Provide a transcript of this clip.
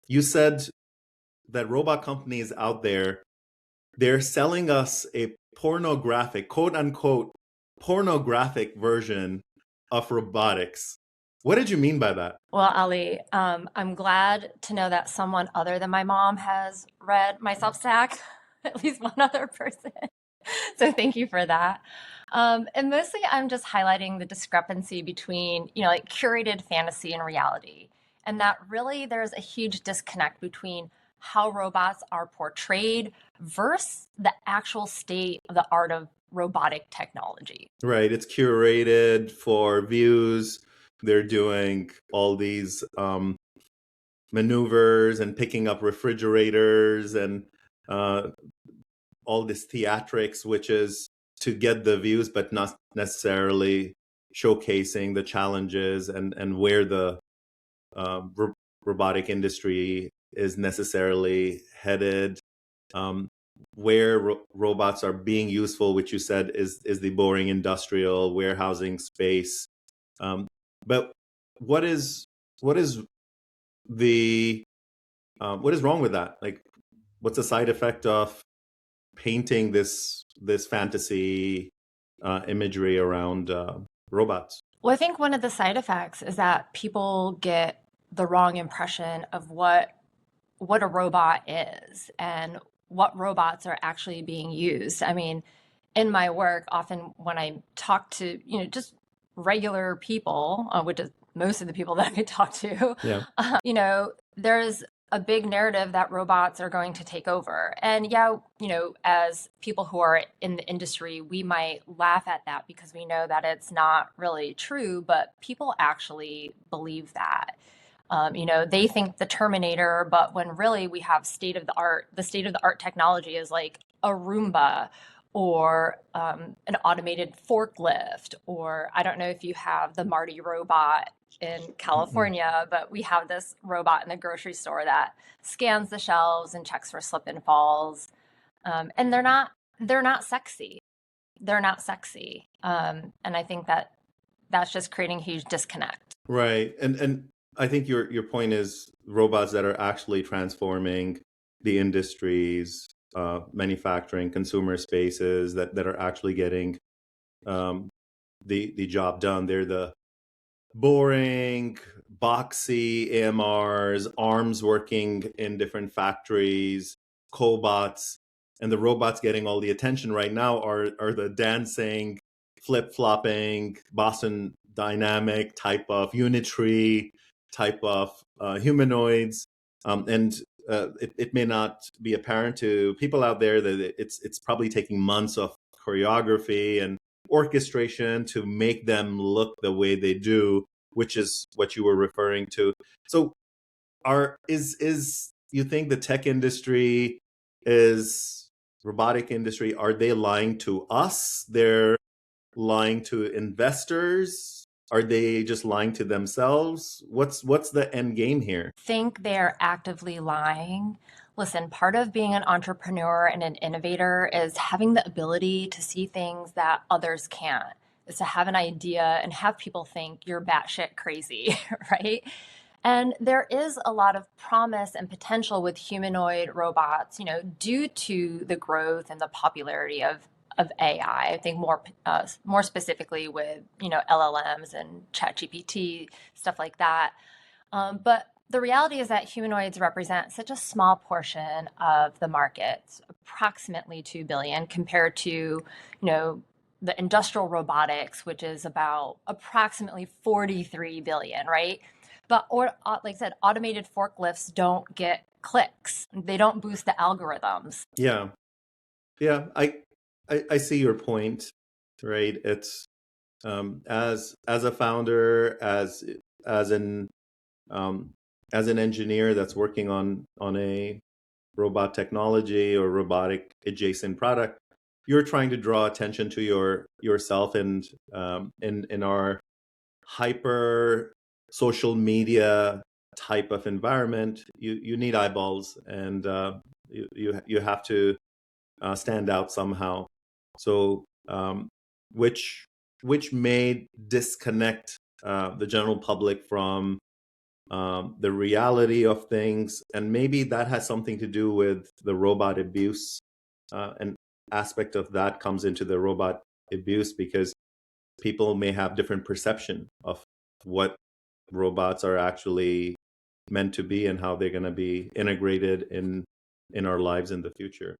You said that robot companies out there, they're selling us a pornographic, quote unquote, pornographic version of robotics. What did you mean by that? Well, Ali, I'm glad to know that someone other than my mom has read my Substack, at least one other person. So thank you for that. And mostly I'm just highlighting the discrepancy between, like curated fantasy and reality. And that really there's a huge disconnect between how robots are portrayed versus the actual state of the art of robotic technology. Right, it's curated for views. They're doing all these maneuvers and picking up refrigerators and uh, all this theatrics, which is to get the views, but not necessarily showcasing the challenges and where the ro- robotic industry is necessarily headed. Um, where robots are being useful, which you said is the boring industrial warehousing space. Um, but what is what is the what is wrong with that? Like, what's the side effect of painting this fantasy imagery around robots? Well, I think one of the side effects is that people get the wrong impression of what a robot is and what robots are actually being used. I mean, in my work, often when I talk to, just regular people, which is most of the people that I talk to, Yeah. there's a big narrative that robots are going to take over. And yeah, as people who are in the industry, we might laugh at that because we know that it's not really true, but people actually believe that. They think the Terminator, but when really we have the state of the art technology is like a Roomba or an automated forklift, or I don't know if you have the Marty robot in Mm-mm. California, but we have this robot in the grocery store that scans the shelves and checks for slip and falls. And they're not sexy. They're not sexy. And I think that that's just creating a huge disconnect. Right. And I think your point is robots that are actually transforming the industries, manufacturing, consumer spaces that are actually getting um, the job done. They're the boring, boxy AMRs, arms working in different factories, cobots, and the robots getting all the attention right now are the dancing, flip flopping, Boston Dynamic type of Unitree type of humanoids, and it may not be apparent to people out there that it's probably taking months of choreography and orchestration to make them look the way they do, which is what you were referring to. So, are is you think the tech industry is robotic industry? Are they lying to us? They're lying to investors? Are they just lying to themselves? What's the end game here? Think they're actively lying. Listen, part of being an entrepreneur and an innovator is having the ability to see things that others can't. Is to have an idea and have people think you're batshit crazy, right? And there is a lot of promise and potential with humanoid robots, due to the growth and the popularity of AI. I think more specifically with LLMs and ChatGPT, stuff like that. But the reality is that humanoids represent such a small portion of the market, approximately 2 billion, compared to, the industrial robotics, which is about approximately 43 billion, right? But like I said, automated forklifts don't get clicks. They don't boost the algorithms. Yeah, yeah, I see your point, right? It's as a founder, as an um, as an engineer that's working on a robot technology or robotic adjacent product, you're trying to draw attention to yourself, and in our hyper social media type of environment, you need eyeballs, and you have to stand out somehow. So which which may disconnect the general public from the reality of things, and maybe that has something to do with the robot abuse. An aspect of that comes into the robot abuse because people may have different perception of what robots are actually meant to be and how they're going to be integrated in our lives in the future.